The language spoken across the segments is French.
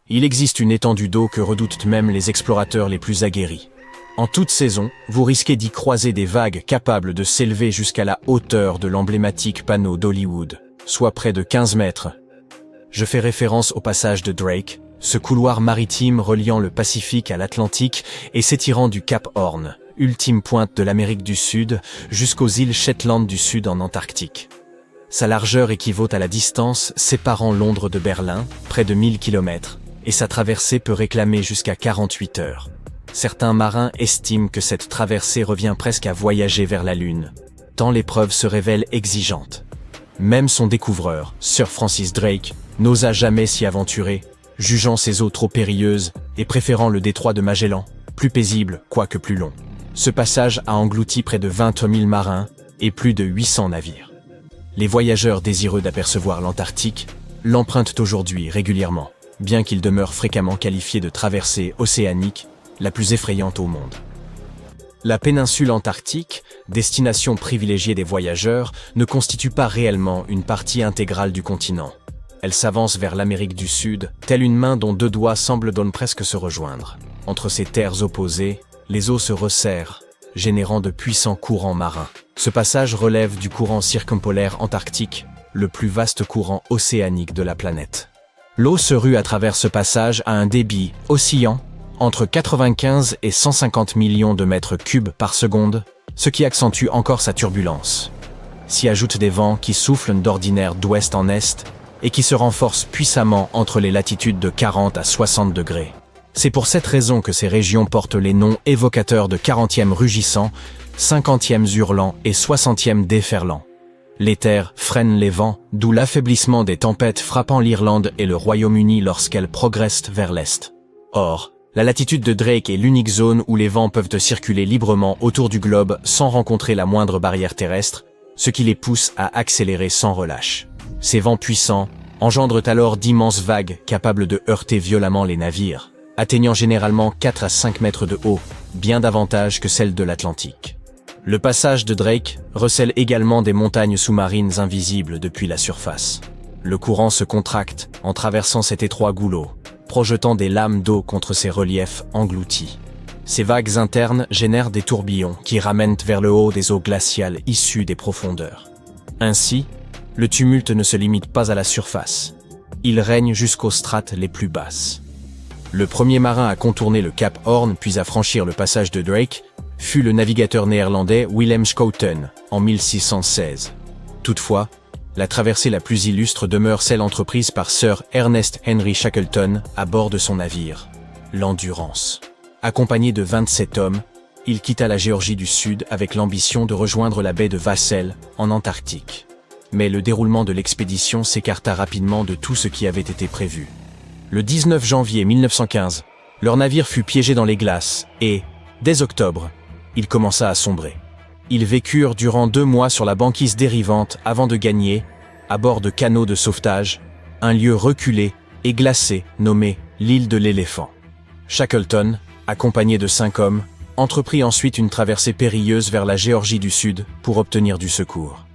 Il existe une étendue d'eau que redoutent même les explorateurs les plus aguerris. En toute saison, vous risquez d'y croiser des vagues capables de s'élever jusqu'à la hauteur de l'emblématique panneau d'Hollywood, soit près de 15 mètres. Je fais référence au passage de Drake, ce couloir maritime reliant le Pacifique à l'Atlantique et s'étirant du Cap Horn, ultime pointe de l'Amérique du Sud, jusqu'aux îles Shetland du Sud en Antarctique. Sa largeur équivaut à la distance séparant Londres de Berlin, près de 1000 km, et sa traversée peut réclamer jusqu'à 48 heures. Certains marins estiment que cette traversée revient presque à voyager vers la Lune, tant l'épreuve se révèle exigeante. Même son découvreur, Sir Francis Drake, n'osa jamais s'y aventurer, jugeant ces eaux trop périlleuses et préférant le détroit de Magellan, plus paisible, quoique plus long. Ce passage a englouti près de 20 000 marins et plus de 800 navires. Les voyageurs désireux d'apercevoir l'Antarctique l'empruntent aujourd'hui régulièrement, bien qu'il demeure fréquemment qualifié de traversée océanique la plus effrayante au monde. La péninsule antarctique, destination privilégiée des voyageurs, ne constitue pas réellement une partie intégrale du continent. Elle s'avance vers l'Amérique du Sud, telle une main dont deux doigts semblent donc presque se rejoindre. Entre ces terres opposées, les eaux se resserrent, générant de puissants courants marins. Ce passage relève du courant circumpolaire antarctique, le plus vaste courant océanique de la planète. L'eau se rue à travers ce passage à un débit oscillant entre 95 et 150 millions de mètres cubes par seconde, ce qui accentue encore sa turbulence. S'y ajoutent des vents qui soufflent d'ordinaire d'ouest en est et qui se renforcent puissamment entre les latitudes de 40 à 60 degrés. C'est pour cette raison que ces régions portent les noms évocateurs de 40e rugissant, 50e hurlant et 60e déferlant. Les terres freinent les vents, d'où l'affaiblissement des tempêtes frappant l'Irlande et le Royaume-Uni lorsqu'elles progressent vers l'est. Or, la latitude de Drake est l'unique zone où les vents peuvent circuler librement autour du globe sans rencontrer la moindre barrière terrestre, ce qui les pousse à accélérer sans relâche. Ces vents puissants engendrent alors d'immenses vagues capables de heurter violemment les navires, atteignant généralement 4 à 5 mètres de haut, bien davantage que celles de l'Atlantique. Le passage de Drake recèle également des montagnes sous-marines invisibles depuis la surface. Le courant se contracte en traversant cet étroit goulot, projetant des lames d'eau contre ces reliefs engloutis. Ces vagues internes génèrent des tourbillons qui ramènent vers le haut des eaux glaciales issues des profondeurs. Ainsi, le tumulte ne se limite pas à la surface. Il règne jusqu'aux strates les plus basses. Le premier marin à contourner le Cap Horn puis à franchir le passage de Drake fut le navigateur néerlandais Willem Schouten en 1616. Toutefois, la traversée la plus illustre demeure celle entreprise par Sir Ernest Henry Shackleton à bord de son navire, l'Endurance. Accompagné de 27 hommes, il quitta la Géorgie du Sud avec l'ambition de rejoindre la baie de Vassel en Antarctique. Mais le déroulement de l'expédition s'écarta rapidement de tout ce qui avait été prévu. Le 19 janvier 1915, leur navire fut piégé dans les glaces et, dès octobre, il commença à sombrer. Ils vécurent durant 2 mois sur la banquise dérivante avant de gagner, à bord de canots de sauvetage, un lieu reculé et glacé nommé l'île de l'Éléphant. Shackleton, accompagné de 5 hommes, entreprit ensuite une traversée périlleuse vers la Géorgie du Sud pour obtenir du secours.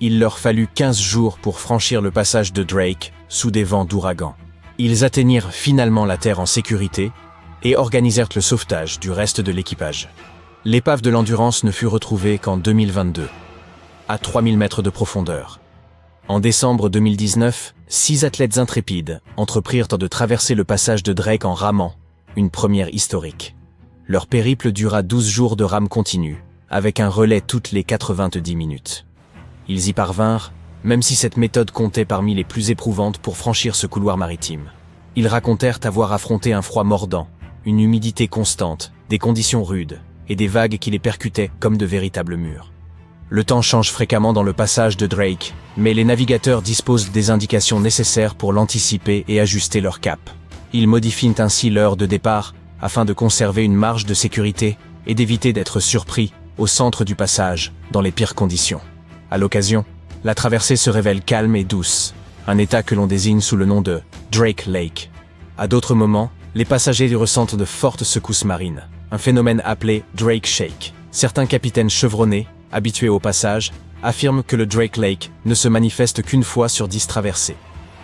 Il leur fallut 15 jours pour franchir le passage de Drake sous des vents d'ouragan. Ils atteignirent finalement la terre en sécurité et organisèrent le sauvetage du reste de l'équipage. L'épave de l'Endurance ne fut retrouvée qu'en 2022, à 3000 mètres de profondeur. En décembre 2019, 6 athlètes intrépides entreprirent de traverser le passage de Drake en ramant, une première historique. Leur périple dura 12 jours de rame continue, avec un relais toutes les 90 minutes. Ils y parvinrent, même si cette méthode comptait parmi les plus éprouvantes pour franchir ce couloir maritime. Ils racontèrent avoir affronté un froid mordant, une humidité constante, des conditions rudes, et des vagues qui les percutaient comme de véritables murs. Le temps change fréquemment dans le passage de Drake, mais les navigateurs disposent des indications nécessaires pour l'anticiper et ajuster leur cap. Ils modifient ainsi l'heure de départ afin de conserver une marge de sécurité et d'éviter d'être surpris au centre du passage dans les pires conditions. À l'occasion, la traversée se révèle calme et douce, un état que l'on désigne sous le nom de Drake Lake. À d'autres moments, les passagers ressentent de fortes secousses marines, un phénomène appelé Drake Shake. Certains capitaines chevronnés, habitués au passage, affirment que le Drake Lake ne se manifeste qu'une fois sur 10 traversées.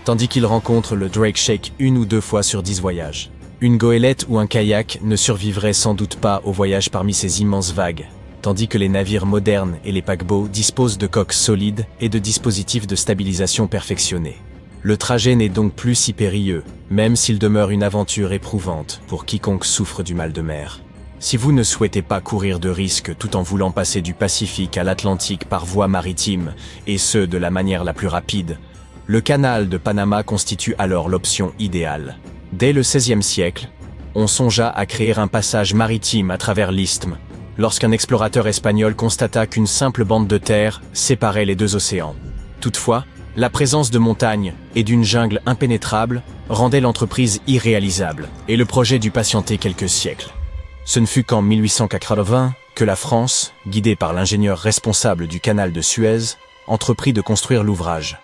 tandis qu'il rencontre le Drake Shake 1 ou 2 fois sur 10 voyages. Une goélette ou un kayak ne survivrait sans doute pas au voyage parmi ces immenses vagues, tandis que les navires modernes et les paquebots disposent de coques solides et de dispositifs de stabilisation perfectionnés. Le trajet n'est donc plus si périlleux, même s'il demeure une aventure éprouvante pour quiconque souffre du mal de mer. Si vous ne souhaitez pas courir de risques tout en voulant passer du Pacifique à l'Atlantique par voie maritime, et ce de la manière la plus rapide, le canal de Panama constitue alors l'option idéale. Dès le XVIe siècle, on songea à créer un passage maritime à travers l'isthme, lorsqu'un explorateur espagnol constata qu'une simple bande de terre séparait les deux océans. Toutefois, la présence de montagnes et d'une jungle impénétrable rendait l'entreprise irréalisable, et le projet dut patienter quelques siècles. Ce ne fut qu'en 1880 que la France, guidée par l'ingénieur responsable du canal de Suez, entreprit de construire l'ouvrage.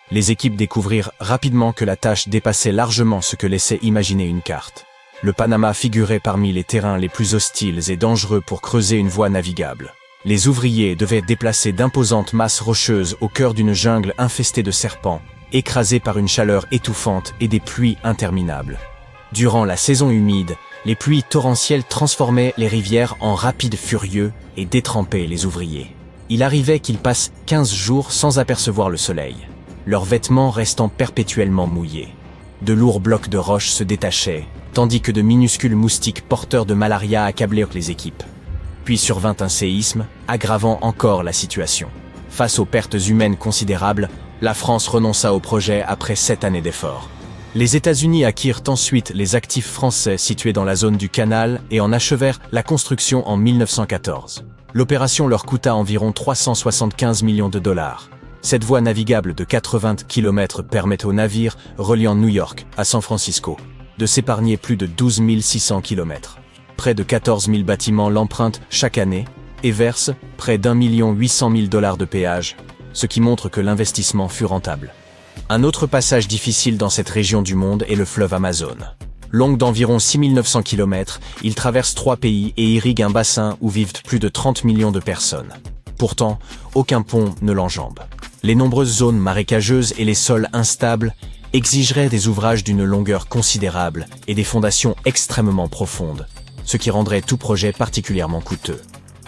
Les équipes découvrirent rapidement que la tâche dépassait largement ce que laissait imaginer une carte. Le Panama figurait parmi les terrains les plus hostiles et dangereux pour creuser une voie navigable. Les ouvriers devaient déplacer d'imposantes masses rocheuses au cœur d'une jungle infestée de serpents, écrasée par une chaleur étouffante et des pluies interminables. Durant la saison humide, les pluies torrentielles transformaient les rivières en rapides furieux et détrempaient les ouvriers. Il arrivait qu'ils passent 15 jours sans apercevoir le soleil, leurs vêtements restant perpétuellement mouillés. De lourds blocs de roches se détachaient, tandis que de minuscules moustiques porteurs de malaria accablaient les équipes. Puis survint un séisme, aggravant encore la situation. Face aux pertes humaines considérables, la France renonça au projet après 7 années d'efforts. Les États-Unis acquirent ensuite les actifs français situés dans la zone du canal et en achevèrent la construction en 1914. L'opération leur coûta environ 375 millions de dollars. Cette voie navigable de 80 km permet aux navires reliant New York à San Francisco de s'épargner plus de 12 600 km. Près de 14 000 bâtiments l'empruntent chaque année et versent près d'1,8 million de péage, ce qui montre que l'investissement fut rentable. Un autre passage difficile dans cette région du monde est le fleuve Amazon. Long d'environ 6 900 km, il traverse 3 pays et irrigue un bassin où vivent plus de 30 millions de personnes. Pourtant, aucun pont ne l'enjambe. Les nombreuses zones marécageuses et les sols instables exigeraient des ouvrages d'une longueur considérable et des fondations extrêmement profondes, ce qui rendrait tout projet particulièrement coûteux.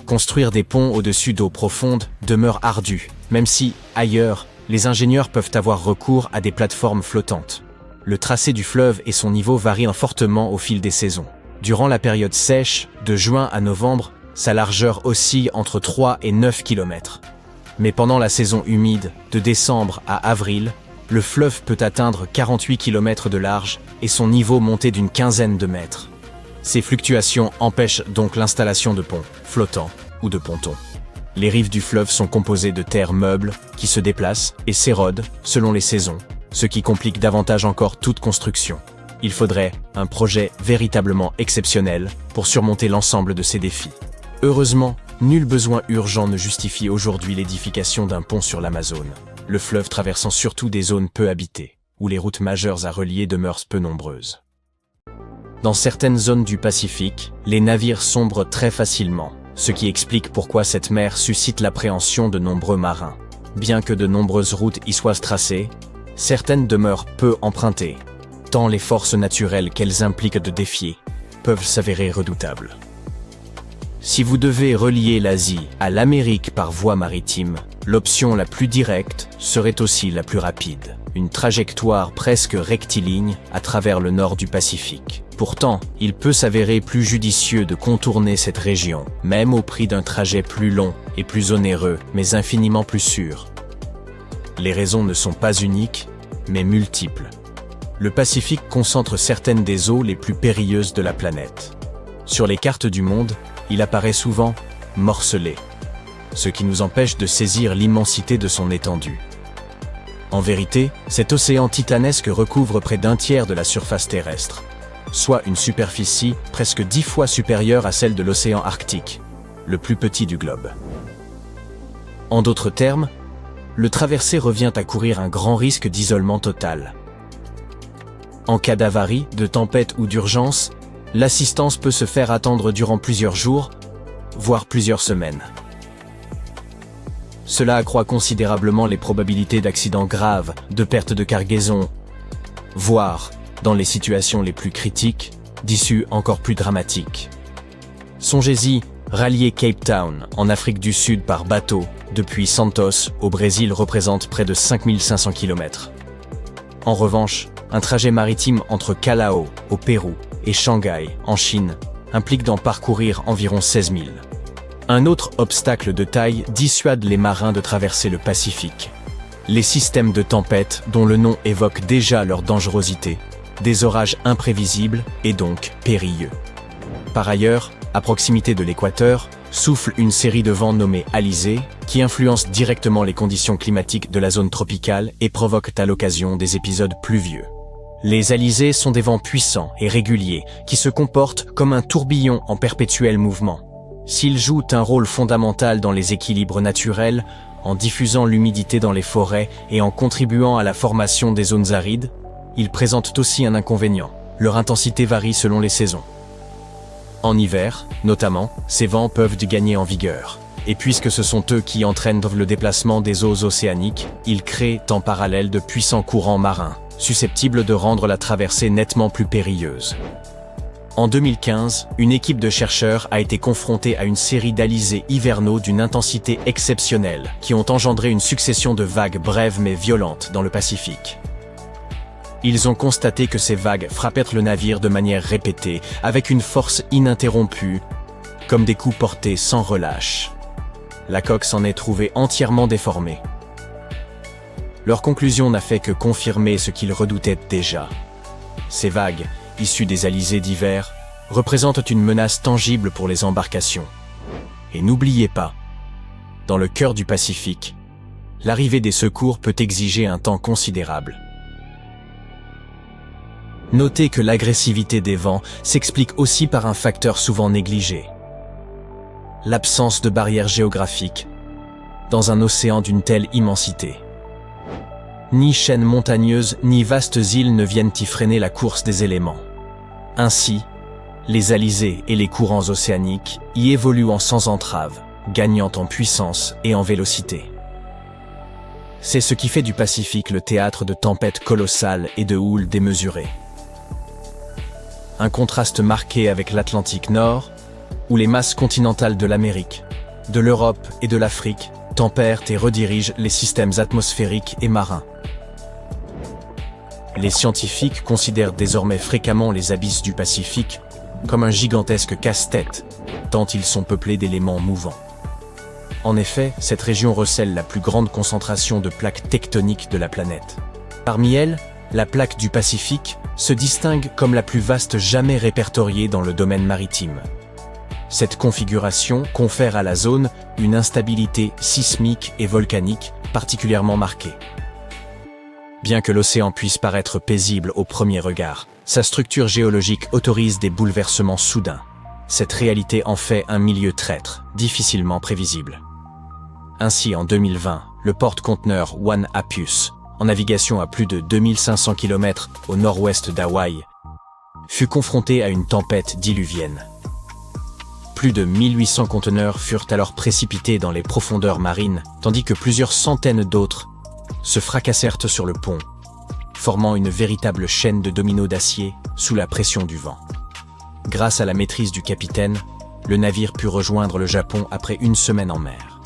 Construire des ponts au-dessus d'eau profonde demeure ardu, même si, ailleurs, les ingénieurs peuvent avoir recours à des plateformes flottantes. Le tracé du fleuve et son niveau varient fortement au fil des saisons. Durant la période sèche, de juin à novembre, sa largeur oscille entre 3 et 9 km. Mais pendant la saison humide, de décembre à avril, le fleuve peut atteindre 48 km de large et son niveau monter d'une quinzaine de mètres. Ces fluctuations empêchent donc l'installation de ponts, flottants ou de pontons. Les rives du fleuve sont composées de terre meuble qui se déplacent et s'érodent selon les saisons, ce qui complique davantage encore toute construction. Il faudrait un projet véritablement exceptionnel pour surmonter l'ensemble de ces défis. Heureusement, nul besoin urgent ne justifie aujourd'hui l'édification d'un pont sur l'Amazone, le fleuve traversant surtout des zones peu habitées, où les routes majeures à relier demeurent peu nombreuses. Dans certaines zones du Pacifique, les navires sombrent très facilement, ce qui explique pourquoi cette mer suscite l'appréhension de nombreux marins. Bien que de nombreuses routes y soient tracées, certaines demeurent peu empruntées, tant les forces naturelles qu'elles impliquent de défier peuvent s'avérer redoutables. Si vous devez relier l'Asie à l'Amérique par voie maritime, l'option la plus directe serait aussi la plus rapide, une trajectoire presque rectiligne à travers le nord du Pacifique. Pourtant, il peut s'avérer plus judicieux de contourner cette région, même au prix d'un trajet plus long et plus onéreux, mais infiniment plus sûr. Les raisons ne sont pas uniques, mais multiples. Le Pacifique concentre certaines des eaux les plus périlleuses de la planète. Sur les cartes du monde, il apparaît souvent morcelé, ce qui nous empêche de saisir l'immensité de son étendue. En vérité, cet océan titanesque recouvre près d'un tiers de la surface terrestre, soit une superficie presque 10 fois supérieure à celle de l'océan Arctique, le plus petit du globe. En d'autres termes, le traverser revient à courir un grand risque d'isolement total. En cas d'avarie, de tempête ou d'urgence, l'assistance peut se faire attendre durant plusieurs jours, voire plusieurs semaines. Cela accroît considérablement les probabilités d'accidents graves, de perte de cargaison voire, dans les situations les plus critiques, d'issues encore plus dramatiques. Songez-y, rallier Cape Town, en Afrique du Sud par bateau, depuis Santos, au Brésil, représente près de 5500 km. En revanche, un trajet maritime entre Callao, au Pérou, et Shanghai, en Chine, implique d'en parcourir environ 16 000. Un autre obstacle de taille dissuade les marins de traverser le Pacifique. Les systèmes de tempête, dont le nom évoque déjà leur dangerosité, des orages imprévisibles et donc périlleux. Par ailleurs, à proximité de l'équateur, souffle une série de vents nommés alizés, qui influencent directement les conditions climatiques de la zone tropicale et provoquent à l'occasion des épisodes pluvieux. Les alizés sont des vents puissants et réguliers, qui se comportent comme un tourbillon en perpétuel mouvement. S'ils jouent un rôle fondamental dans les équilibres naturels, en diffusant l'humidité dans les forêts et en contribuant à la formation des zones arides, ils présentent aussi un inconvénient. Leur intensité varie selon les saisons. En hiver, notamment, ces vents peuvent gagner en vigueur. Et puisque ce sont eux qui entraînent le déplacement des eaux océaniques, ils créent en parallèle de puissants courants marins, susceptibles de rendre la traversée nettement plus périlleuse. En 2015, une équipe de chercheurs a été confrontée à une série d'alizés hivernaux d'une intensité exceptionnelle, qui ont engendré une succession de vagues brèves mais violentes dans le Pacifique. Ils ont constaté que ces vagues frappaient le navire de manière répétée, avec une force ininterrompue, comme des coups portés sans relâche. La coque s'en est trouvée entièrement déformée. Leur conclusion n'a fait que confirmer ce qu'ils redoutaient déjà. Ces vagues, issues des alizés d'hiver, représentent une menace tangible pour les embarcations. Et n'oubliez pas, dans le cœur du Pacifique, l'arrivée des secours peut exiger un temps considérable. Notez que l'agressivité des vents s'explique aussi par un facteur souvent négligé. L'absence de barrières géographiques dans un océan d'une telle immensité. Ni chaînes montagneuses ni vastes îles ne viennent y freiner la course des éléments. Ainsi, les alizés et les courants océaniques y évoluent sans entrave, gagnant en puissance et en vélocité. C'est ce qui fait du Pacifique le théâtre de tempêtes colossales et de houles démesurées. Un contraste marqué avec l'Atlantique Nord, où les masses continentales de l'Amérique, de l'Europe et de l'Afrique tempèrent et redirigent les systèmes atmosphériques et marins. Les scientifiques considèrent désormais fréquemment les abysses du Pacifique comme un gigantesque casse-tête, tant ils sont peuplés d'éléments mouvants. En effet, cette région recèle la plus grande concentration de plaques tectoniques de la planète. Parmi elles, la plaque du Pacifique se distingue comme la plus vaste jamais répertoriée dans le domaine maritime. Cette configuration confère à la zone une instabilité sismique et volcanique particulièrement marquée. Bien que l'océan puisse paraître paisible au premier regard, sa structure géologique autorise des bouleversements soudains. Cette réalité en fait un milieu traître, difficilement prévisible. Ainsi, en 2020, le porte-conteneur One Apus, en navigation à plus de 2500 km au nord-ouest d'Hawaï, fut confronté à une tempête diluvienne. Plus de 1800 conteneurs furent alors précipités dans les profondeurs marines, tandis que plusieurs centaines d'autres se fracassèrent sur le pont, formant une véritable chaîne de dominos d'acier sous la pression du vent. Grâce à la maîtrise du capitaine, le navire put rejoindre le Japon après une semaine en mer.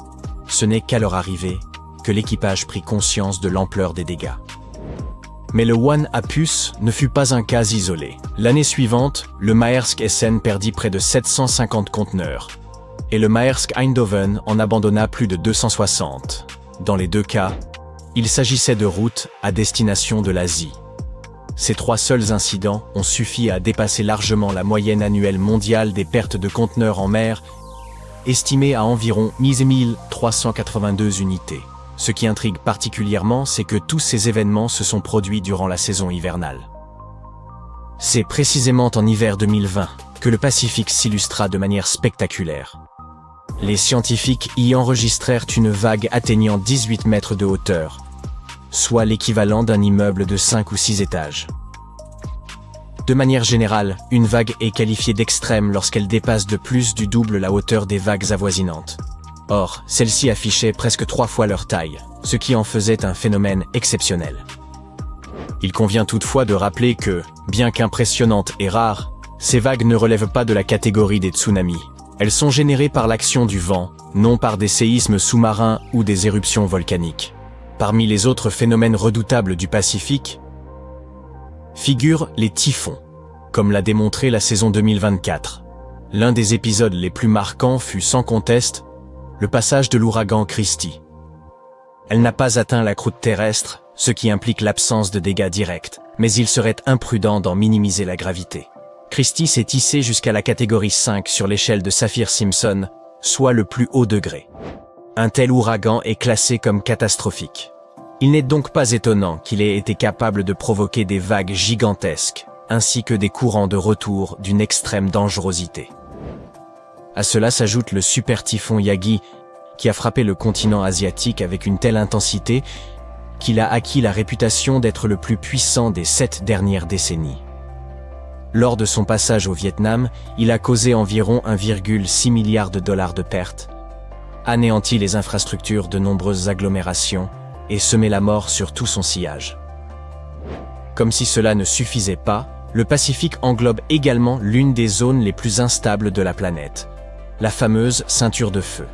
Ce n'est qu'à leur arrivée que l'équipage prit conscience de l'ampleur des dégâts. Mais le One Apus ne fut pas un cas isolé. L'année suivante, le Maersk SN perdit près de 750 conteneurs, et le Maersk Eindhoven en abandonna plus de 260. Dans les deux cas, il s'agissait de routes à destination de l'Asie. Ces trois seuls incidents ont suffi à dépasser largement la moyenne annuelle mondiale des pertes de conteneurs en mer, estimée à environ 1382 unités. Ce qui intrigue particulièrement, c'est que tous ces événements se sont produits durant la saison hivernale. C'est précisément en hiver 2020 que le Pacifique s'illustra de manière spectaculaire. Les scientifiques y enregistrèrent une vague atteignant 18 mètres de hauteur, soit l'équivalent d'un immeuble de 5 ou 6 étages. De manière générale, une vague est qualifiée d'extrême lorsqu'elle dépasse de plus du double la hauteur des vagues avoisinantes. Or, celles-ci affichaient presque 3 fois leur taille, ce qui en faisait un phénomène exceptionnel. Il convient toutefois de rappeler que, bien qu'impressionnantes et rares, ces vagues ne relèvent pas de la catégorie des tsunamis. Elles sont générées par l'action du vent, non par des séismes sous-marins ou des éruptions volcaniques. Parmi les autres phénomènes redoutables du Pacifique, figurent les typhons, comme l'a démontré la saison 2024. L'un des épisodes les plus marquants fut sans conteste le passage de l'ouragan Christy. Elle n'a pas atteint la croûte terrestre, ce qui implique l'absence de dégâts directs, mais il serait imprudent d'en minimiser la gravité. Christy s'est hissé jusqu'à la catégorie 5 sur l'échelle de Saffir-Simpson, soit le plus haut degré. Un tel ouragan est classé comme catastrophique. Il n'est donc pas étonnant qu'il ait été capable de provoquer des vagues gigantesques, ainsi que des courants de retour d'une extrême dangerosité. À cela s'ajoute le super typhon Yagi, qui a frappé le continent asiatique avec une telle intensité qu'il a acquis la réputation d'être le plus puissant des 7 dernières décennies. Lors de son passage au Vietnam, il a causé environ 1,6 milliard de dollars de pertes, anéanti les infrastructures de nombreuses agglomérations et semé la mort sur tout son sillage. Comme si cela ne suffisait pas, le Pacifique englobe également l'une des zones les plus instables de la planète, la fameuse ceinture de feu.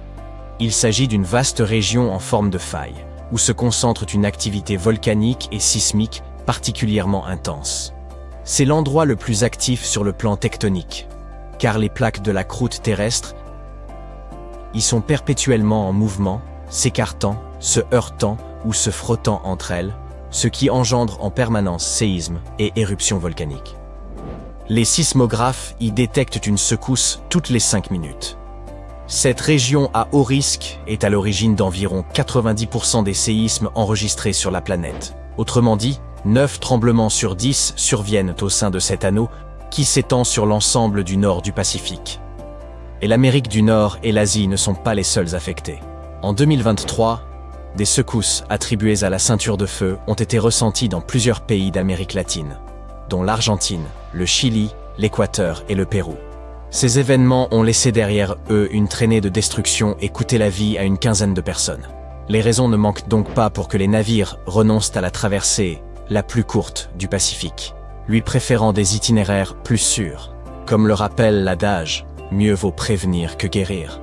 Il s'agit d'une vaste région en forme de faille, où se concentre une activité volcanique et sismique particulièrement intense. C'est l'endroit le plus actif sur le plan tectonique, car les plaques de la croûte terrestre y sont perpétuellement en mouvement, s'écartant, se heurtant ou se frottant entre elles, ce qui engendre en permanence séismes et éruptions volcaniques. Les sismographes y détectent une secousse toutes les 5 minutes. Cette région à haut risque est à l'origine d'environ 90% des séismes enregistrés sur la planète. Autrement dit, 9 tremblements sur 10 surviennent au sein de cet anneau qui s'étend sur l'ensemble du nord du Pacifique. Et l'Amérique du Nord et l'Asie ne sont pas les seuls affectés. En 2023, des secousses attribuées à la ceinture de feu ont été ressenties dans plusieurs pays d'Amérique latine, dont l'Argentine, le Chili, l'Équateur et le Pérou. Ces événements ont laissé derrière eux une traînée de destruction et coûté la vie à une quinzaine de personnes. Les raisons ne manquent donc pas pour que les navires renoncent à la traversée la plus courte du Pacifique, lui préférant des itinéraires plus sûrs. Comme le rappelle l'adage, mieux vaut prévenir que guérir.